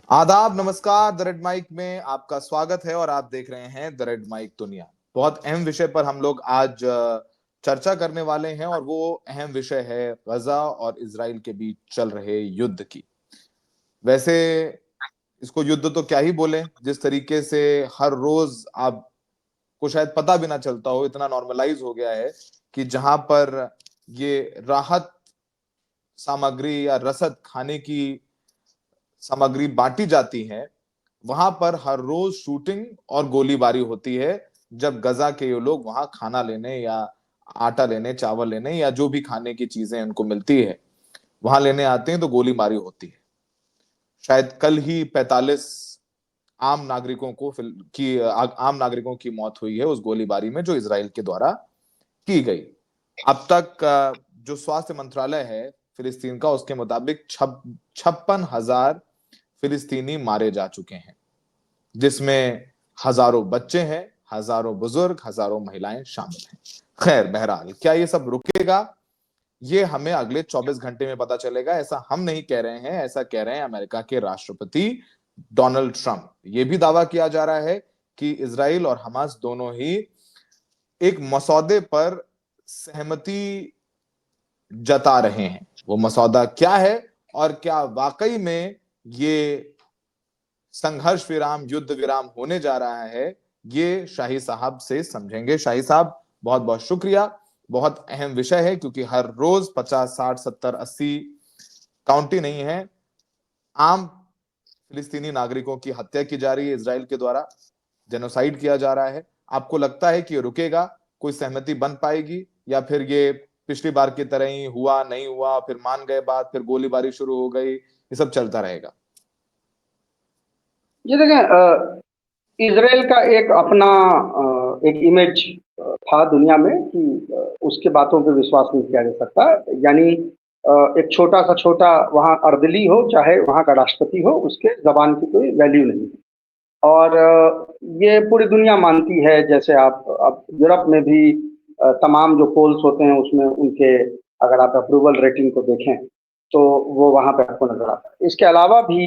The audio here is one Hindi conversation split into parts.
आदाब, नमस्कार। द रेड माइक में आपका स्वागत है और आप देख रहे हैं द रेड माइक दुनिया। बहुत अहम विषय पर हम लोग आज चर्चा करने वाले हैं और वो अहम विषय है गजा और इजराइल के बीच चल रहे युद्ध की। वैसे इसको युद्ध तो क्या ही बोले, जिस तरीके से हर रोज आपको शायद पता भी ना चलता हो, इतना नॉर्मलाइज हो गया है कि जहां पर ये राहत सामग्री या रसद खाने की सामग्री बांटी जाती है, वहां पर हर रोज शूटिंग और गोलीबारी होती है। जब गजा के ये लोग वहां खाना लेने या आटा लेने, चावल लेने या जो भी खाने की चीजें उनको मिलती है वहां लेने आते हैं तो गोलीबारी होती है। शायद कल ही 45 आम नागरिकों को आम नागरिकों की मौत हुई है उस गोलीबारी में जो इसराइल के द्वारा की गई। अब तक जो स्वास्थ्य मंत्रालय है फिलिस्तीन का, उसके मुताबिक 56,000 फिलिस्तीनी मारे जा चुके हैं, जिसमें हजारों बच्चे हैं, हजारों बुजुर्ग, हजारों महिलाएं शामिल हैं। खैर, बहरहाल क्या ये सब रुकेगा, ये हमें अगले 24 घंटे में पता चलेगा। ऐसा हम नहीं कह रहे हैं, ऐसा कह रहे हैं अमेरिका के राष्ट्रपति डोनाल्ड ट्रंप। ये भी दावा किया जा रहा है कि इसराइल और हमास दोनों ही एक मसौदे पर सहमति जता रहे हैं। वो मसौदा क्या है और क्या वाकई में ये संघर्ष विराम, युद्ध विराम होने जा रहा है, ये शाही साहब से समझेंगे। शाही साहब, बहुत बहुत शुक्रिया। बहुत अहम विषय है क्योंकि हर रोज 50, 60, 70, 80 काउंटी नहीं है, आम फिलिस्तीनी नागरिकों की हत्या की जा रही है इसराइल के द्वारा, जेनोसाइड किया जा रहा है। आपको लगता है कि ये रुकेगा, कोई सहमति बन पाएगी, या फिर ये पिछली बार की तरह ही हुआ नहीं हुआ, फिर मान गए बात, फिर गोलीबारी शुरू हो गई, ये सब चलता रहेगा? जी देखें, इसराइल का एक अपना एक इमेज था दुनिया में कि उसके बातों पे विश्वास नहीं किया जा सकता। यानी एक छोटा सा छोटा वहाँ अर्दली हो, चाहे वहाँ का राष्ट्रपति हो, उसके ज़बान की कोई वैल्यू नहीं है। और ये पूरी दुनिया मानती है। जैसे आप अब यूरोप में भी तमाम जो पोल्स होते हैं उसमें उनके, अगर आप अप्रूवल रेटिंग को देखें तो वो वहाँ पे आपको नज़र आता है। इसके अलावा भी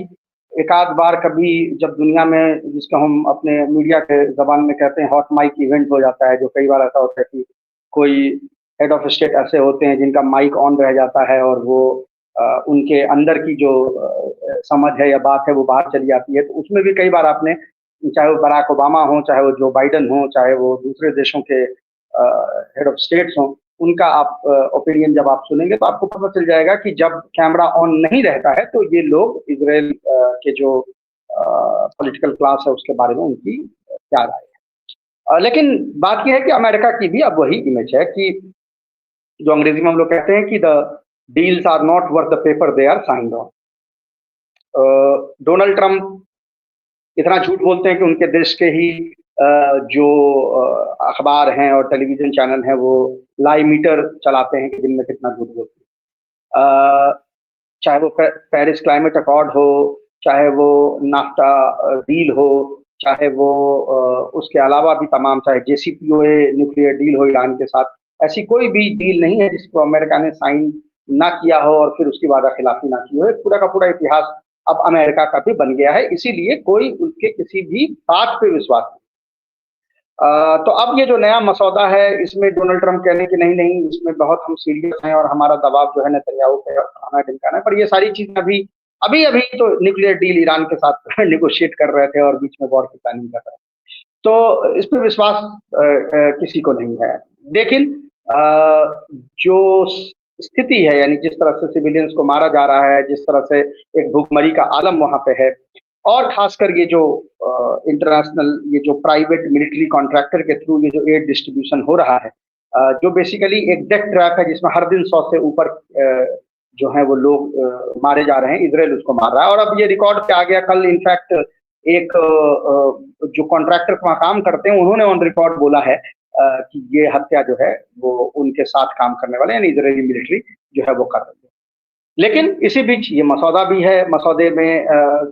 एक आध बार कभी जब दुनिया में, जिसको हम अपने मीडिया के ज़बान में कहते हैं हॉट माइक इवेंट हो जाता है, जो कई बार ऐसा होता है कि कोई हेड ऑफ स्टेट ऐसे होते हैं जिनका माइक ऑन रह जाता है और वो उनके अंदर की जो समझ है या बात है वो बाहर चली जाती है। तो उसमें भी कई बार आपने, चाहे वो बराक ओबामा हो, चाहे वो जो बाइडन हो, चाहे वो दूसरे देशों के हेड ऑफ स्टेट्स हों, उनका आप ओपिनियन जब आप सुनेंगे तो आपको पता चल जाएगा कि जब कैमरा ऑन नहीं रहता है तो ये लोग इसराइल के जो पॉलिटिकल क्लास है उसके बारे में उनकी क्या राय है। लेकिन बात यह है कि अमेरिका की भी अब वही इमेज है कि जो अंग्रेजी में हम लोग कहते हैं कि the deals are not worth the paper they are signed on. Donald Trump इतना झूठ बोलते हैं कि उनके देश के ही जो अखबार हैं और टेलीविजन चैनल हैं वो लाई मीटर चलाते हैं कि दिन में कितना झूठ बोलते हैं। चाहे वो पेरिस क्लाइमेट अकॉर्ड हो, चाहे वो नाफ्टा डील हो, चाहे वो उसके अलावा भी तमाम, चाहे जेसीपीओए न्यूक्लियर डील हो ईरान के साथ, ऐसी कोई भी डील नहीं है जिसको अमेरिका ने साइन ना किया हो और फिर उसकी वादा खिलाफी ना की हो। पूरा का पूरा इतिहास अब अमेरिका का भी बन गया है, इसीलिए कोई उनके किसी भी बात पे विश्वास नहीं। तो अब ये जो नया मसौदा है इसमें डोनाल्ड ट्रंप कहने की नहीं नहीं, इसमें बहुत हम सीरियस हैं और हमारा दबाव जो है नेतन्याहू पे और फलाना ढिमकाना है, पर ये सारी चीजें अभी अभी अभी तो न्यूक्लियर डील ईरान के साथ निगोशिएट कर रहे थे और बीच में वॉर की प्लानिंग कर रहे थे। तो इस पर विश्वास किसी को नहीं है। लेकिन जो स्थिति है, यानी जिस तरह से सिविलियंस को मारा जा रहा है, जिस तरह से एक भूखमरी का आलम वहां पे है, और खासकर ये जो इंटरनेशनल, ये जो प्राइवेट मिलिट्री कॉन्ट्रैक्टर के थ्रू ये जो एड डिस्ट्रीब्यूशन हो रहा है, जो बेसिकली एक डेथ ट्रैप है जिसमें हर दिन 100 से ऊपर जो है वो लोग मारे जा रहे हैं, इसराइल उसको मार रहा है। और अब ये रिकॉर्ड पे आ गया, कल इनफैक्ट एक जो कॉन्ट्रैक्टर वहाँ काम करते हैं उन्होंने ऑन रिकॉर्ड बोला है कि ये हत्या जो है वो उनके साथ काम करने वाले यानी इजरायली मिलिट्री जो है वो कर रही है। लेकिन इसी बीच ये मसौदा भी है। मसौदे में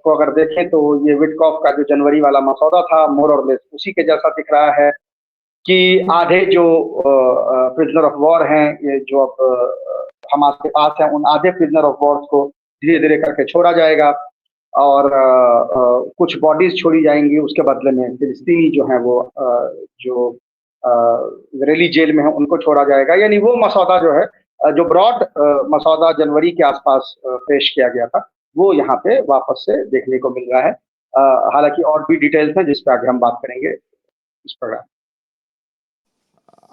को अगर देखें तो ये विटकॉफ का जो जनवरी वाला मसौदा था, मोर और लेस उसी के जैसा दिख रहा है कि आधे जो प्रिजनर ऑफ वॉर हैं, ये जो अब हमास के पास हैं, उन आधे प्रिजनर ऑफ वॉर्स को धीरे धीरे करके छोड़ा जाएगा। और कुछ बॉडीज छोड़ी जाएंगी, उसके बदले में फिलिस्तीनी जो हैं वो जो इजरायली जेल में है उनको छोड़ा जाएगा। यानी वो मसौदा जो है जो ब्रॉड मसौदा जनवरी के आसपास पेश किया गया था, वो यहाँ पे वापस से देखने को मिल रहा है। हालांकि और भी डिटेल्स हैं जिस पे आगे हम बात करेंगे इस प्रोग्राम।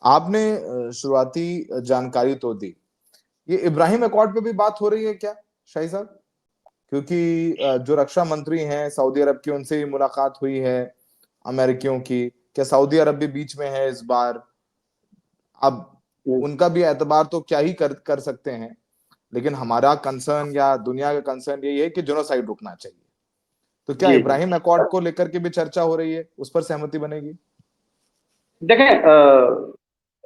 आपने शुरुआती जानकारी तो दी, ये इब्राहिम अकॉर्ड पे भी बात हो रही है क्या शाही साहब? क्योंकि जो रक्षा मंत्री हैं सऊदी अरब के, उनसे भी मुलाकात हुई है अमेरिकियों की। क्या सऊदी अरब भी बीच में है इस बार? अब उनका भी एतबार तो क्या ही कर सकते हैं, लेकिन हमारा कंसर्न या दुनिया का कंसर्न यही है कि जेनोसाइड रुकना चाहिए। तो क्या जी जी। इब्राहिम अकॉर्ड को लेकर के भी चर्चा हो रही है, उस पर सहमति बनेगी? देखें,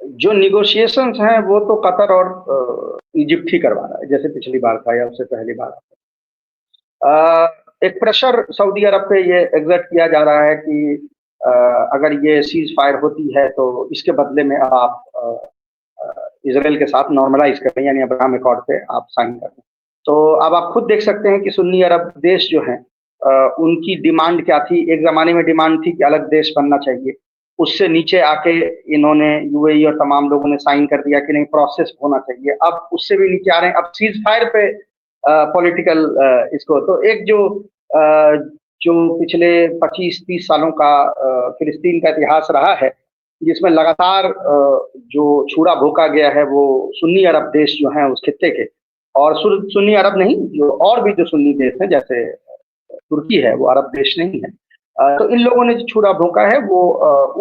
जो निगोशिएशंस हैं वो तो कतर और इजिप्ट ही करवा रहा है, जैसे पिछली बार था या उससे पहली बार। एक प्रेशर सऊदी अरब पे ये एग्जर्ट किया जा रहा है कि अगर ये सीज फायर होती है तो इसके बदले में अब आप इसराइल के साथ नॉर्मलाइज करें, यानी अब्राहम अकॉर्ड पे आप साइन कर दें। तो अब आप खुद देख सकते हैं कि सुन्नी अरब देश जो हैं उनकी डिमांड क्या थी। एक जमाने में डिमांड थी कि अलग देश बनना चाहिए, उससे नीचे आके इन्होंने यूएई और तमाम लोगों ने साइन कर दिया कि नहीं, प्रोसेस होना चाहिए। अब उससे भी नीचे आ रहे हैं, अब सीज फायर पे पॉलिटिकल इसको। तो एक जो पिछले 25-30 सालों का फिलिस्तीन का इतिहास रहा है, जिसमें लगातार जो छूड़ा भोंका गया है वो सुन्नी अरब देश जो हैं उस खित्ते के, और सुन्नी अरब नहीं, जो और भी जो सुन्नी देश हैं जैसे तुर्की है, वो अरब देश नहीं है। तो इन लोगों ने जो छूड़ा भोंका है वो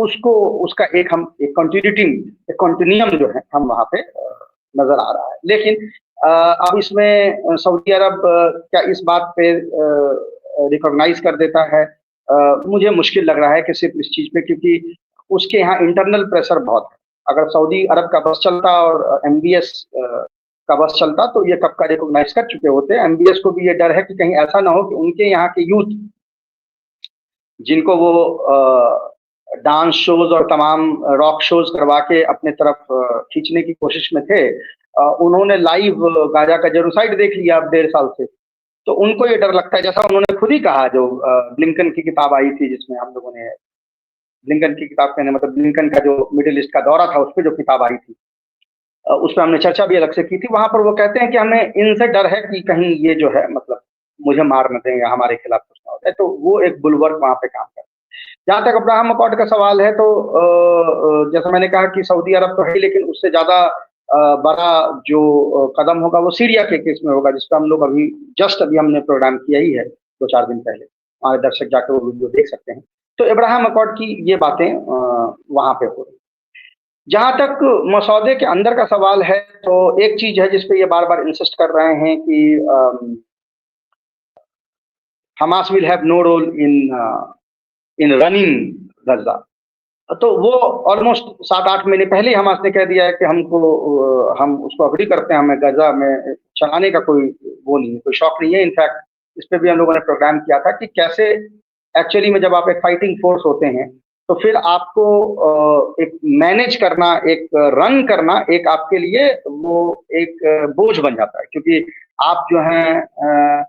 उसको उसका एक कंटिन्यूटी, एक कंटिन्यूम जो है हम वहाँ पे नजर आ रहा है। लेकिन अब इसमें सऊदी अरब क्या इस बात पे रिकॉग्नाइज कर देता है? मुझे मुश्किल लग रहा है कि सिर्फ इस चीज पे, क्योंकि उसके यहाँ इंटरनल प्रेशर बहुत है। अगर सऊदी अरब का बस चलता और एमबीएस का बस चलता तो ये कब का रिकॉग्नाइज कर चुके होते। एमबीएस को भी ये डर है कि कहीं ऐसा ना हो कि उनके यहाँ के यूथ, जिनको वो डांस शोज और तमाम रॉक शोज करवा के अपने तरफ खींचने की कोशिश में थे, उन्होंने लाइव गाजा का जेनोसाइड देख लिया अब 1.5 साल से। तो उनको ये डर लगता है, जैसा उन्होंने खुद ही कहा, जो ब्लिंकन की किताब आई थी जिसमें हम लोगों ने, ब्लिंकन की किताब कहने मतलब ब्लिंकन का जो मिडिल ईस्ट का दौरा था उस पर जो किताब आई थी, उस पर हमने चर्चा भी अलग से की थी। वहां पर वो कहते हैं कि हमें इनसे डर है कि कहीं ये जो है मतलब मुझे मार न दें या हमारे खिलाफ कुछ ना हो जाए। तो वो एक बुलवर्क वहां पे काम करता है। जहां तक अब्राहम अकॉर्ड का सवाल है तो जैसा मैंने कहा कि सऊदी अरब तो है, लेकिन उससे ज्यादा बड़ा जो कदम होगा वो सीरिया के केस में होगा, जिसका हम लोग अभी हमने प्रोग्राम किया ही है 2-4 दिन पहले। हमारे दर्शक जाकर वो वीडियो देख सकते हैं। तो इब्राहिम अकॉर्ड की ये बातें वहां पे हो रही। जहां तक मसौदे के अंदर का सवाल है, तो एक चीज है जिसपे ये बार बार इंसिस्ट कर रहे हैं कि Hamas will have no role in running Gaza. तो वो ऑलमोस्ट 7-8 महीने पहले ही हमास ने कह दिया है कि हम उसको अग्री करते हैं, हमें गजा में चलाने का कोई वो नहीं है, कोई शौक नहीं है। इनफैक्ट इस पे भी हम लोगों ने प्रोग्राम किया था कि कैसे एक्चुअली में जब आप एक फाइटिंग फोर्स होते हैं तो फिर आपको एक मैनेज करना, एक रन करना एक आपके लिए वो एक बोझ बन जाता है, क्योंकि आप जो हैं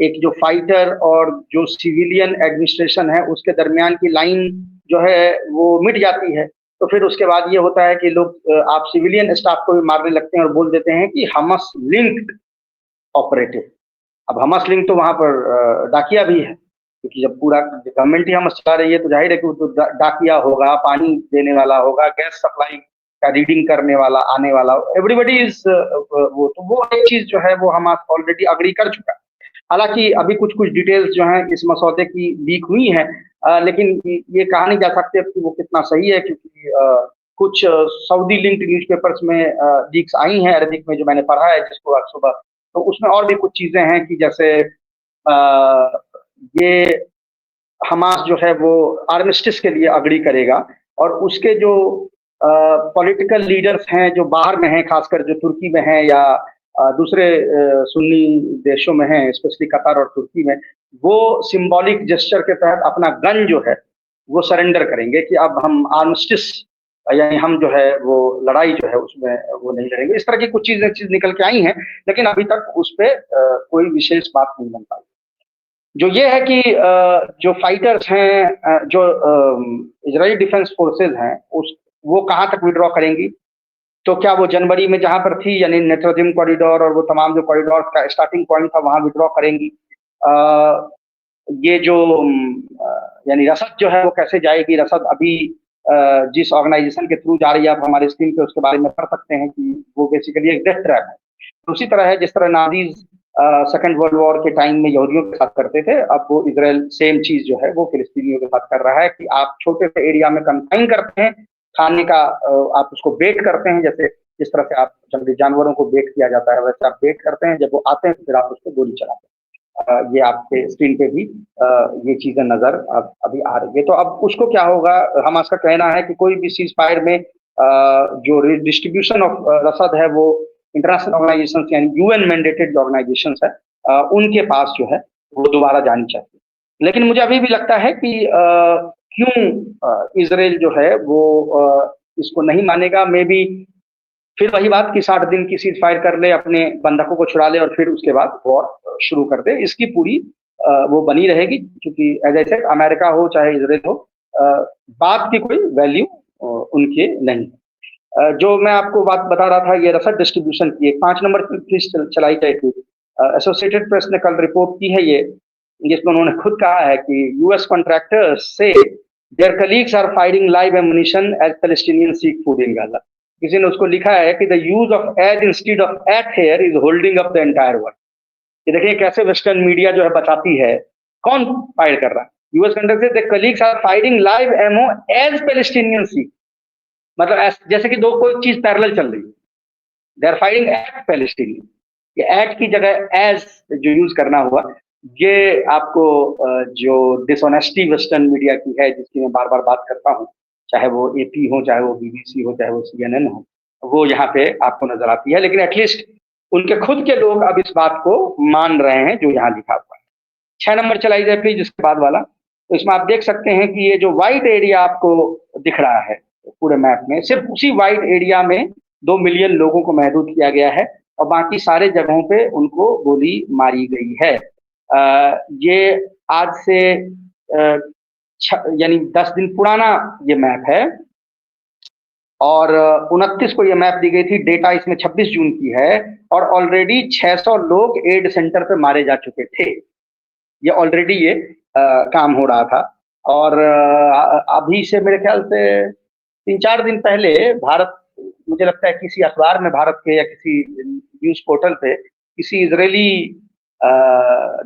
एक जो फाइटर और जो सिविलियन एडमिनिस्ट्रेशन है उसके दरमियान की लाइन जो है वो मिट जाती है। तो फिर उसके बाद ये होता है कि लोग आप सिविलियन स्टाफ को भी मारने लगते हैं और बोल देते हैं कि हमस लिंक्ड ऑपरेटिव। अब हमस लिंक तो वहां पर डाकिया भी है, क्योंकि जब पूरा गवर्नमेंट ही हमस चला रही है तो जाहिर है कि वो तो डाकिया होगा, पानी देने वाला होगा, गैस सप्लाई का रीडिंग करने वाला आने वाला, एवरीबडी इज वो एक चीज जो है वो हम ऑलरेडी अग्री कर चुका है। हालांकि अभी कुछ कुछ डिटेल्स जो हैं इस मसौदे की लीक हुई हैं, लेकिन ये कहा नहीं जा सकते कि वो कितना सही है, क्योंकि कुछ सऊदी लिंक्ड न्यूज़पेपर्स में लीक्स आई हैं अरबिक में, जो मैंने पढ़ा है जिसको आज सुबह। तो उसमें और भी कुछ चीजें हैं कि जैसे ये हमास जो है वो आर्मिस्टिस के लिए अग्री करेगा, और उसके जो पॉलिटिकल लीडर्स हैं जो बाहर में हैं, खासकर जो तुर्की में हैं या दूसरे सुन्नी देशों में हैं, स्पेशली कतर और तुर्की में, वो सिंबॉलिक जेस्चर के तहत अपना गन जो है वो सरेंडर करेंगे कि अब हम आर्मिस्टिस, यानी हम जो है वो लड़ाई जो है उसमें वो नहीं लड़ेंगे। इस तरह की कुछ चीज निकल के आई हैं, लेकिन अभी तक उस पर कोई विशेष बात नहीं बन पाई। जो ये है कि जो फाइटर्स हैं, जो इजरायली डिफेंस फोर्सेज हैं, वो कहाँ तक विड्रॉ करेंगी। तो क्या वो जनवरी में जहां पर थी, यानी नेत्रोजिम कॉरिडोर और वो तमाम जो कॉरिडोर का स्टार्टिंग पॉइंट था, वहां विड्रॉ करेंगी। ये जो यानी रसद जो है वो कैसे जाएगी। रसद अभी जिस ऑर्गेनाइजेशन के थ्रू जा रही है, आप हमारे स्क्रीन पे उसके बारे में पढ़ सकते हैं कि वो बेसिकली एक डेथ ट्रैप है। तो उसी तरह है जिस तरह नाजीज सेकेंड वर्ल्ड वॉर के टाइम में यहूदियों के साथ करते थे, अब वो इजराइल सेम चीज जो है वो फिलिस्तीनियों के साथ कर रहा है कि आप छोटे से एरिया में कंफाइन करते हैं, खाने का आप उसको बेट करते हैं, जैसे जिस तरह से आप जंगली जानवरों को बेट किया जाता है वैसे आप बेट करते हैं, जब वो आते हैं फिर आप उसको गोली चलाते हैं। ये आपके स्क्रीन पे भी ये चीजें नजर अभी आ रही है। तो अब उसको क्या होगा, हमास का कहना है कि कोई भी सीज फायर में जो डिस्ट्रीब्यूशन ऑफ रसद है वो इंटरनेशनल ऑर्गेनाइजेशन यानी यूएन मैंडेटेड ऑर्गेनाइजेशन है, उनके पास जो है वो दोबारा जानी चाहिए। लेकिन मुझे अभी भी लगता है कि क्यों इसराइल जो है वो इसको नहीं मानेगा। मे बी फिर वही बात कि 60 दिन की सीज फायर कर ले, अपने बंधकों को छुड़ा ले और फिर उसके बाद वॉर शुरू कर दे। इसकी पूरी वो बनी रहेगी, क्योंकि एज आई सेड अमेरिका हो चाहे इसराइल हो, बात की कोई वैल्यू उनके नहीं। जो मैं आपको बात बता रहा था, ये रसद डिस्ट्रीब्यूशन की एक 5 नंबर प्लीज चलाई जाए थी। एसोसिएटेड प्रेस ने कल रिपोर्ट की है ये, जिसमें उन्होंने खुद कहा है कि यूएस कॉन्ट्रैक्टर्स से their colleagues are firing live ammunition as Palestinian seek food in Gaza. किसी ने उसको लिखा है कि the use of as instead of at here is holding up the entire world. ये देखिए कैसे वेस्टर्न मीडिया जो है बताती है कौन फायर कर रहा है। यूएस कंट्रैक्टर्स से the colleagues are firing live ammo as Palestinian seek, मतलब जैसे कि दो कोई चीज पैरेलल चल रही है। They are fighting at Palestinian, ये एट की जगह एज जो यूज करना हुआ, ये आपको जो डिसऑनेस्टी वेस्टर्न मीडिया की है, जिसकी मैं बार बार बात करता हूँ, चाहे वो एपी हो, चाहे वो बीबीसी हो, चाहे वो सीएनएन हो, वो यहाँ पे आपको नजर आती है। लेकिन एटलीस्ट उनके खुद के लोग अब इस बात को मान रहे हैं जो यहाँ लिखा हुआ है। 6 नंबर चलाई जाए प्लीज, इसके बाद वाला। तो इसमें आप देख सकते हैं कि ये जो व्हाइट एरिया आपको दिख रहा है पूरे मैप में, सिर्फ उसी व्हाइट एरिया में 2 मिलियन लोगों को महदूद किया गया है और बाकी सारे जगहों पे उनको गोली मारी गई है। ये आज से यानी 10 दिन पुराना ये मैप है और 29 को ये मैप दी गई थी। डेटा इसमें 26 जून की है और ऑलरेडी 600 लोग एड सेंटर पे मारे जा चुके थे। ये ऑलरेडी ये काम हो रहा था और अभी से मेरे ख्याल से 3-4 दिन पहले भारत, मुझे लगता है किसी अखबार में भारत के या किसी न्यूज पोर्टल पे किसी इजरायली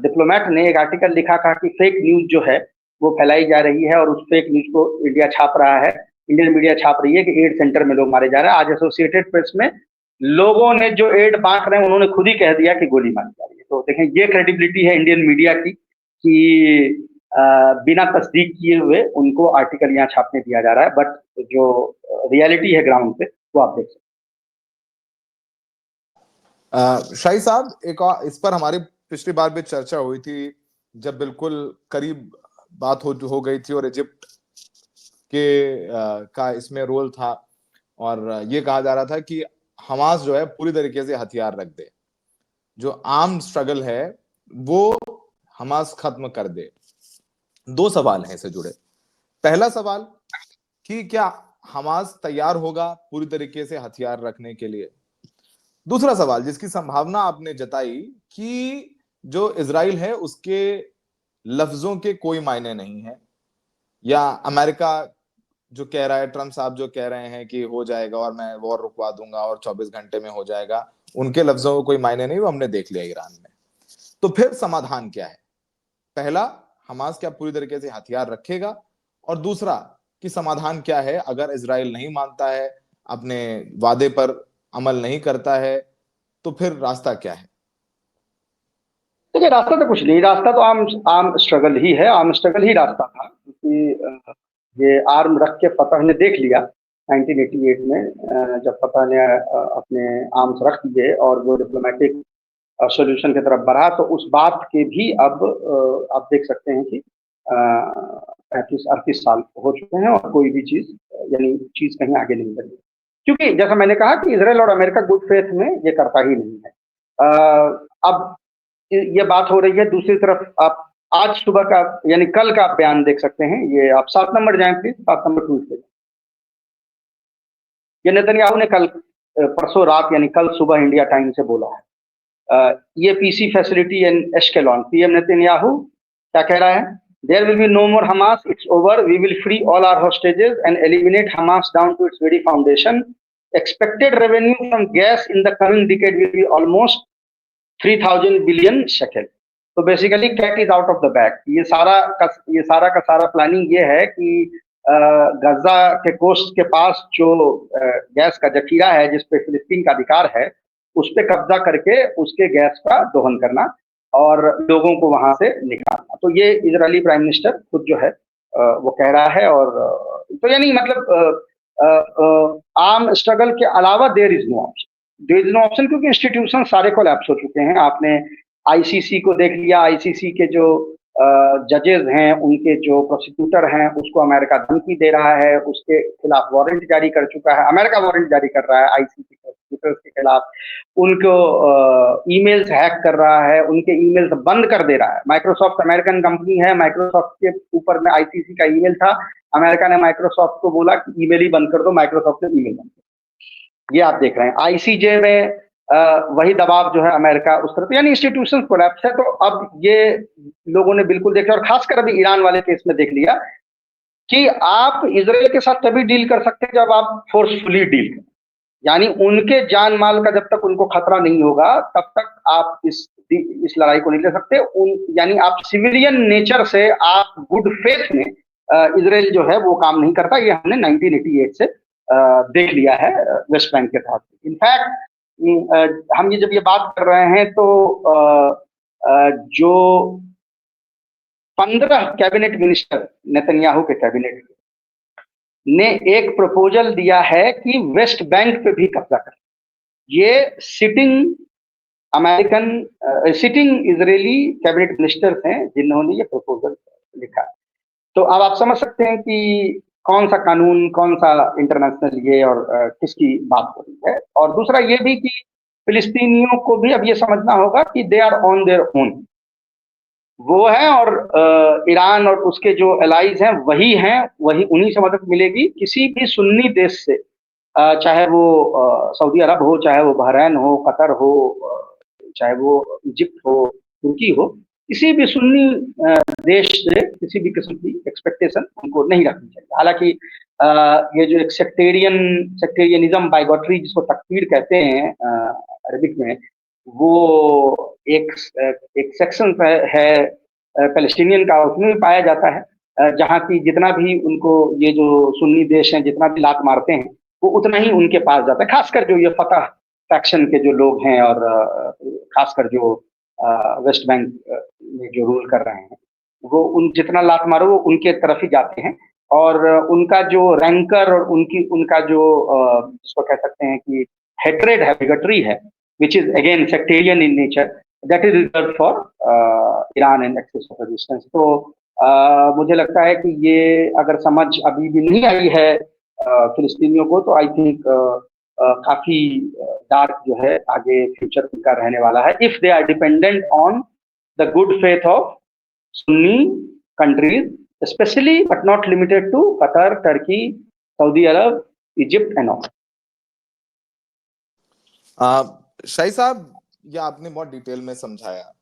डिप्लोमेट ने एक आर्टिकल लिखा था कि फेक न्यूज जो है वो फैलाई जा रही है और उस फेक न्यूज को इंडिया छाप रहा है, इंडियन मीडिया छाप रही है कि एड सेंटर में लोग मारे जा रहे हैं। आज एसोसिएटेड प्रेस में लोगों ने जो एड बांट रहे हैं उन्होंने खुद ही कह दिया कि गोली मारी जा रही है। तो देखें ये क्रेडिबिलिटी है इंडियन मीडिया की कि बिना तस्दीक किए हुए उनको आर्टिकल यहाँ छापने दिया जा रहा है, बट जो रियलिटी है ग्राउंड पे वो आप देख सकते हैं। शाही साहब, एक और इस पर हमारी पिछली बार भी चर्चा हुई थी, जब बिल्कुल करीब बात हो गई थी और इजिप्ट के का इसमें रोल था और ये कहा जा रहा था कि हमास जो है पूरी तरीके से हथियार रख दे, जो आर्म स्ट्रगल है वो हमास खत्म कर दे। 2 सवाल हैं इससे जुड़े। पहला सवाल कि क्या हमास तैयार होगा पूरी तरीके से हथियार रखने के लिए। दूसरा सवाल जिसकी संभावना आपने जताई कि जो इजराइल है उसके लफ्जों के कोई मायने नहीं है, या अमेरिका जो कह रहा है, ट्रंप साहब जो कह रहे हैं कि हो जाएगा और मैं वॉर रुकवा दूंगा और 24 घंटे में हो जाएगा, उनके लफ्जों को कोई मायने नहीं, वो हमने देख लिया ईरान में। तो फिर समाधान क्या है? पहला, हमास क्या पूरी तरीके से हथियार रखेगा, और दूसरा कि समाधान क्या है अगर इजराइल नहीं मानता है, अपने वादे पर अमल नहीं करता है, तो फिर रास्ता क्या है? देखिए रास्ता तो कुछ नहीं, रास्ता तो आम स्ट्रगल ही है, आर्म स्ट्रगल ही रास्ता था, क्योंकि ये आर्म रख के फतह ने देख लिया 1988 में, जब फतह ने अपने आर्म्स रख दिए और वो डिप्लोमेटिक सॉल्यूशन की तरफ बढ़ा, तो उस बात के भी अब आप देख सकते हैं कि 35-38 साल हो चुके हैं और कोई भी चीज यानी चीज कहीं आगे नहीं बढ़ी, क्योंकि जैसा मैंने कहा कि इसराइल और अमेरिका गुड फेथ में ये करता ही नहीं है। अब ये बात हो रही है, दूसरी तरफ आप आज सुबह का यानी कल का आप बयान देख सकते हैं। ये आप 7 नंबर जाएं प्लीज, 7 नंबर ट्वीट पे। ये नेतन्याहू ने कल परसों रात यानी कल सुबह इंडिया टाइम से बोला है। ये PC facility in Ashkelon, PM Netanyahu क्या कह रहा है? There will be no more Hamas, it's over, we will free all our hostages and eliminate Hamas down to its very foundation. Expected revenue from gas in the coming decade will be almost 3000 billion shekel. तो basically cat is out of the bag. ये सारा का सारा प्लानिंग ये है कि गजा के कोस्ट के पास जो गैस का जखीरा है जिस पे फिलिस्तीन का अधिकार है, उस पे कब्जा करके उसके गैस का दोहन करना और लोगों को वहां से निकालना। तो ये इजरायली प्राइम मिनिस्टर खुद जो है वो कह रहा है। और तो यानी मतलब आर्म स्ट्रगल के अलावा देयर इज नो ऑप्शन, क्योंकि इंस्टीट्यूशन सारे कोलैप्स हो चुके हैं। आपने आईसीसी को देख लिया, आईसीसी के जो जजेस हैं, उनके जो प्रोसिक्यूटर हैं, उसको अमेरिका धमकी दे रहा है, उसके खिलाफ वारंट जारी कर चुका है, अमेरिका वारंट जारी कर रहा है आईसीसी प्रोसिक्यूटर्स के खिलाफ। उनको ईमेल्स हैक कर रहा है, उनके ईमेल्स बंद कर दे रहा है। माइक्रोसॉफ्ट अमेरिकन कंपनी है, माइक्रोसॉफ्ट के ऊपर में आईसीसी का ईमेल था, अमेरिका ने माइक्रोसॉफ्ट को बोला कि ईमेल ही बंद कर दो, माइक्रोसॉफ्ट ने ईमेल बंद कर। ये आप देख रहे हैं आईसीजे में वही दबाव जो है अमेरिका उस तरफ, यानी इंस्टीट्यूशन कोलैप्स है। तो अब ये लोगों ने बिल्कुल देखा, और खासकर अभी ईरान वाले केस में देख लिया कि आप इसराइल के साथ तभी डील कर सकते हैं जब आप फोर्सफुली डील करें, यानी उनके जान माल का जब तक उनको खतरा नहीं होगा तब तक आप इस लड़ाई को नहीं ले सकते। यानी आप सिविलियन नेचर से, आप गुड फेथ में, इसराइल जो है वो काम नहीं करता। ये हमने 1988 से देख लिया है वेस्ट बैंक के तहत। इनफैक्ट हम जब ये बात कर रहे हैं तो जो 15 कैबिनेट मिनिस्टर नेतन्याहू के कैबिनेट ने एक प्रपोजल दिया है कि वेस्ट बैंक पे भी कब्जा कर। ये सिटिंग इजरायली कैबिनेट मिनिस्टर हैं जिन्होंने ये प्रपोजल लिखा। तो अब आप समझ सकते हैं कि कौन सा कानून, कौन सा इंटरनेशनल ये और किसकी बात हो रही है। और दूसरा ये भी कि फिलिस्तीनियों को भी अब ये समझना होगा कि they are on their own, वो है, और ईरान और उसके जो एलाइज हैं वही उन्हीं से मदद मिलेगी। किसी भी सुन्नी देश से, चाहे वो सऊदी अरब हो, चाहे वो बहरैन हो, कतर हो, चाहे वो इजिप्ट हो, तुर्की हो, किसी भी सुन्नी देश से किसी भी किस्म की एक्सपेक्टेशन उनको नहीं रखनी चाहिए। हालांकि ये जो एक सेक्टेरियनिज्म, बाइगॉटरी जिसको तकफीर कहते हैं अरबिक में, वो एक सेक्शन है पैलेस्टीनियन का, उसमें भी पाया जाता है। जहाँ की जितना भी उनको ये जो सुन्नी देश हैं जितना भी लात मारते हैं वो उतना ही उनके पास जाता है। खासकर जो ये फतह फैक्शन के जो लोग हैं और खासकर जो वेस्ट बैंक में जो रूल कर रहे हैं, वो उन जितना लात मारो वो उनके तरफ ही जाते हैं। और उनका जो रैंकर और उनका जो जिसको कह सकते हैं कि हेट्रेड है, बिगटरी है, which is again sectarian in nature, that is reserved for Iran and axis of resistance। तो मुझे लगता है कि ये अगर समझ अभी भी नहीं आई है फिलिस्तीनियों को, तो आई थिंक काफी डार्क जो है आगे फ्यूचर उनका रहने वाला है, if they are dependent on the good faith of Sunni countries, especially but not limited to Qatar, Turkey, Saudi Arabia, Egypt and all. Shahi sahab, ये आपने बहुत डिटेल में समझाया,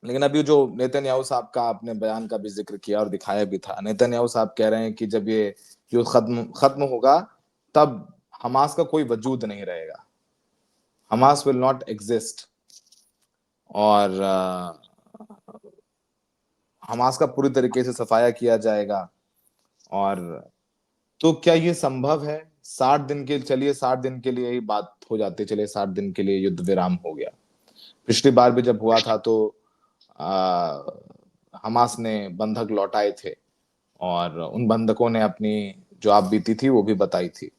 लेकिन अभी जो नेतन्याहू साहब का आपने बयान का भी जिक्र किया और दिखाया भी था, नेतन्याहू साहब कह रहे हैं कि जब ये युद्ध खत्म होगा तब हमास का कोई वजूद नहीं रहेगा, हमास विल नॉट एग्जिस्ट, और हमास का पूरी तरीके से सफाया किया जाएगा। और तो क्या ये संभव है? 60 दिन के, चलिए 60 दिन के लिए ही बात हो जाती, चलिए 60 दिन के लिए युद्ध विराम हो गया। पिछली बार भी जब हुआ था तो हमास ने बंधक लौटाए थे और उन बंधकों ने अपनी जो आप बीती थी वो भी बताई थी।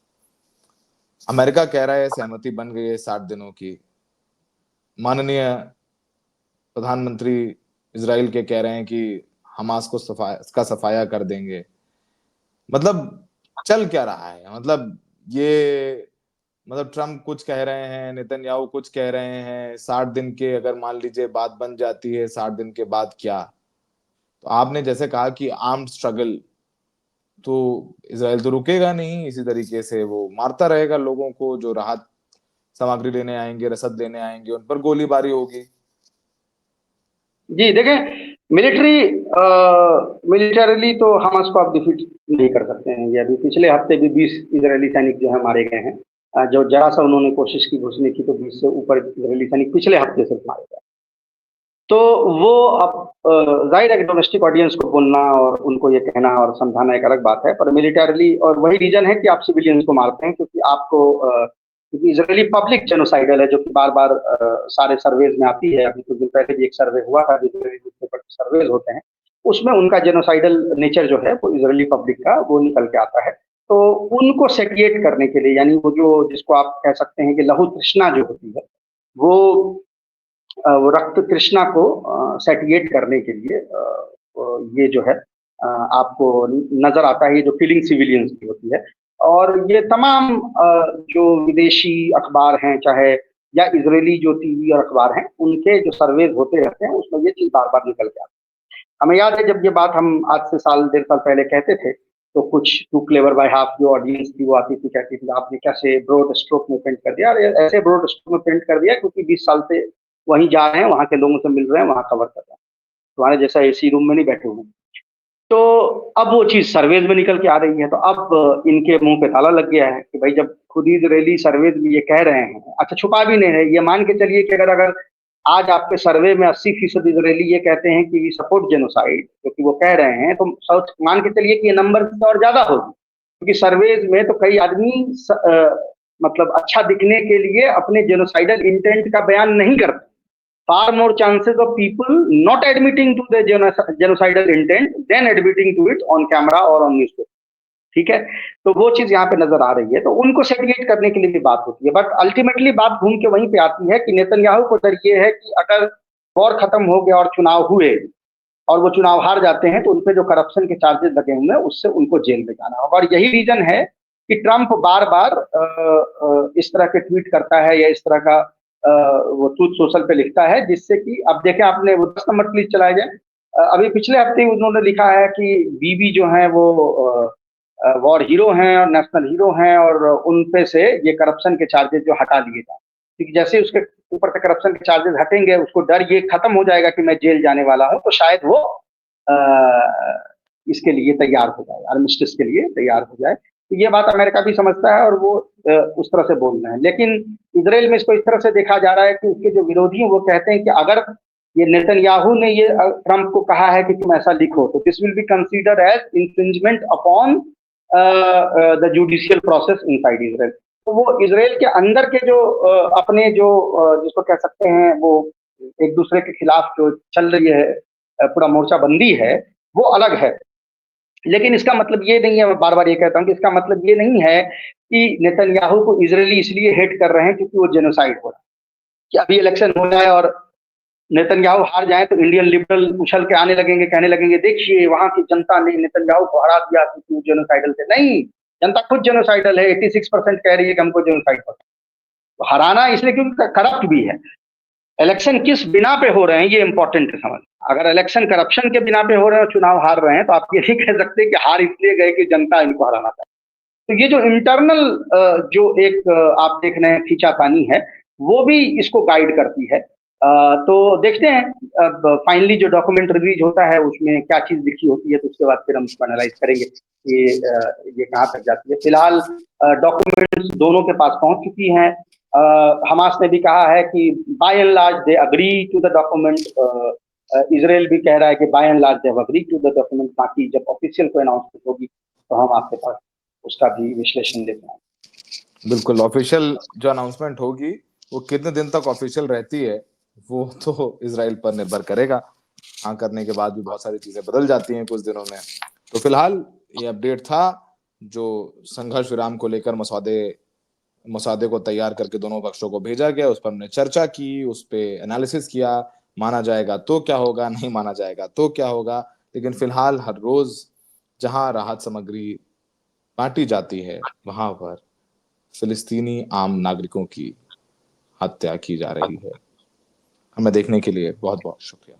अमेरिका कह रहा है सहमति बन गई है 60 दिनों की, माननीय प्रधानमंत्री इजराइल के कह रहे हैं कि हमास को सफाया कर देंगे। मतलब चल क्या रहा है? मतलब ये मतलब ट्रम्प कुछ कह रहे हैं, नेतन्याहू कुछ कह रहे हैं, 60 दिन के अगर मान लीजिए बात बन जाती है, 60 दिन के बाद क्या? तो आपने जैसे कहा कि आर्म्ड स्ट्रगल, तो इसराइल तो रुकेगा नहीं, इसी तरीके से वो मारता रहेगा लोगों को, जो राहत सामग्री लेने आएंगे, रसद लेने आएंगे, उन पर गोलीबारी होगी। जी देखें, मिलिटरीली तो हमास को आप डिफीट नहीं कर सकते हैं। ये अभी पिछले हफ्ते भी 20 इजरायली सैनिक जो है मारे गए हैं। जो जरा सा उन्होंने कोशिश की घुसने की, तो 20 से ऊपर इजरायली सैनिक पिछले हफ्ते सिर्फ मारे गए। तो वो अब जाहिर है कि डोमेस्टिक ऑडियंस को बोलना और उनको ये कहना और समझाना एक अलग बात है, पर मिलिटरीली और वही रीजन है कि आप सिविलियंस को मारते हैं, क्योंकि आपको क्योंकि इसराइली पब्लिक जेनोसाइडल है, जो कि बार बार सारे सर्वेज में आती है। अभी कुछ दिन पहले भी एक सर्वे हुआ था, जो इसराइली न्यूज़पेपर के सर्वेज होते हैं, उसमें उनका जेनोसाइडल नेचर जो है वो इसराइली पब्लिक का वो निकल के आता है। तो उनको सेटिएट करने के लिए, यानी वो जो जिसको आप कह सकते हैं कि लहू तृष्णा जो होती है, वो वो रक्त तृष्णा को सेटिएट करने के लिए ये जो है आपको नजर आता है, ये जो किलिंग सिविलियंस की होती है। और ये तमाम जो विदेशी अखबार हैं, चाहे या इजरायली जो टीवी और अखबार हैं, उनके जो सर्वेज होते रहते हैं, उसमें ये चीज बार बार निकल के आती है। हमें याद है जब ये बात हम आज से साल 1.5 साल पहले कहते थे, तो कुछ टू क्लेवर बाय हाफ जो ऑडियंस थी वो आती थी, कहती थी आपने कैसे ब्रॉड स्ट्रोक में पेंट कर दिया। अरे ऐसे ब्रॉड स्ट्रोक में पेंट कर दिया क्योंकि 20 साल से वहीं जा रहे हैं, वहां के लोगों से मिल रहे हैं, वहां कवर कर रहे हैं, तुम्हारे जैसा एसी रूम में नहीं बैठे हुए। तो अब वो चीज सर्वेज में निकल के आ रही है, तो अब इनके मुंह पे ताला लग गया है कि भाई जब खुद ही इजरायली सर्वेज में ये कह रहे हैं, अच्छा छुपा भी नहीं है, ये मान के चलिए कि अगर अगर आज आपके सर्वे में 80% इजरायली ये कहते हैं कि वी सपोर्ट जेनोसाइड, क्योंकि वो कह रहे हैं, तो मान के चलिए कि ये नंबर और ज्यादा होगी, क्योंकि सर्वेज में तो कई आदमी मतलब अच्छा दिखने के लिए अपने जेनोसाइडल इंटेंट का बयान नहीं करते। far more chances of people not admitting to the genocidal intent than admitting to it on camera or on newspaper। ठीक है, तो वो चीज यहाँ पे नजर आ रही है, तो उनको सेटिएट करने के लिए भी बात होती है। बट अल्टीमेटली बात घूम के वहीं पे आती है कि नेतन्याहू को डर ये है कि अगर वॉर खत्म हो गया और चुनाव हुए और वो चुनाव हार जाते हैं, तो उनपे जो करप्शन के चार्जेस लगे हुए हैं उससे उनको जेल में जाना होगा। और यही रीजन है कि ट्रंप बार बार इस तरह के ट्वीट करता है या इस तरह का वो ट्रूथ सोशल पे लिखता है, जिससे कि अब देखें आपने वो 10 नंबर प्लीज चलाए जाए। अभी पिछले हफ्ते उन्होंने लिखा है कि बीबी जो है वो वॉर हीरो हैं और नेशनल हीरो हैं, और उन पे से ये करप्शन के चार्जेस जो हटा लिए जाए, क्योंकि जैसे उसके ऊपर से करप्शन के चार्जेस हटेंगे, उसको डर ये खत्म हो जाएगा कि मैं जेल जाने वाला हूं, तो शायद वो इसके लिए तैयार हो जाए, आर्मिस्टिस के लिए तैयार हो जाए। तो ये बात अमेरिका भी समझता है और वो उस तरह से बोल रहे हैं। लेकिन इसराइल में इसको इस तरह से देखा जा रहा है कि उसके जो विरोधी हैं वो कहते हैं कि अगर ये नेतन्याहू ने ये ट्रंप को कहा है कि तुम ऐसा लिखो, तो this will be considered as infringement upon the judicial process inside Israel. तो वो इसराइल के अंदर के जो अपने जो जिसको कह सकते हैं वो एक दूसरे के खिलाफ जो चल रही है पूरा मोर्चाबंदी है, वो अलग है। लेकिन इसका मतलब ये नहीं है, मैं बार बार ये कहता हूँ कि इसका मतलब ये नहीं है कि नेतन्याहू को इजरायली इसलिए हेट कर रहे हैं क्योंकि वो जेनोसाइड हो रहा है। कि अभी इलेक्शन हो जाए और नेतन्याहू हार जाए तो इंडियन लिबरल उछल के आने लगेंगे, कहने लगेंगे देखिए वहां की जनता ने नेतन्याहू को हरा दिया क्योंकि वो जेनोसाइडल थे। नहीं, जनता खुद जेनोसाइडल है, 86% कह रही है कि हमको जेनोसाइड पसंद। तो हराना इसलिए क्योंकि करप्ट भी है। इलेक्शन किस बिना पे हो रहे हैं ये इंपॉर्टेंट है समझ। अगर इलेक्शन करप्शन के बिना पे हो रहे हैं और चुनाव हार रहे हैं, तो आप ये नहीं कह सकते कि हार इसलिए गए कि जनता इनको हराना चाहती। तो ये जो इंटरनल जो एक आप देख रहे हैं खींचातानी है, वो भी इसको गाइड करती है। तो देखते हैं अब फाइनली जो डॉक्यूमेंट रिलीज होता है उसमें क्या चीज लिखी होती है, तो उसके बाद फिर हम उसको एनालाइज करेंगे कि ये कहाँ तक जाती है। फिलहाल डॉक्यूमेंट्स दोनों के पास पहुंच चुकी हैं। हमास ने भी कहा है कि by and large they agree to the document. Israel भी कह रहा है कि by and large they agree to the document. बाकी जब ऑफिशियल कोई अनाउंसमेंट होगी तो हम आपके पास उसका भी विश्लेषण लेते हैं। बिल्कुल, ऑफिशियल जो अनाउंसमेंट होगी वो कितने दिन तक ऑफिशियल रहती है वो तो इसराइल पर निर्भर करेगा। हाँ करने के बाद भी बहुत सारी चीजें बदल जाती हैं कुछ दिनों में। तो फिलहाल ये अपडेट था जो संघर्ष विराम को लेकर मसौदे को तैयार करके दोनों पक्षों को भेजा गया, उस पर हमने चर्चा की, उस पर एनालिसिस किया, माना जाएगा तो क्या होगा, नहीं माना जाएगा तो क्या होगा। लेकिन फिलहाल हर रोज जहां राहत सामग्री बांटी जाती है वहां पर फिलिस्तीनी आम नागरिकों की हत्या की जा रही है। हमें देखने के लिए बहुत बहुत शुक्रिया।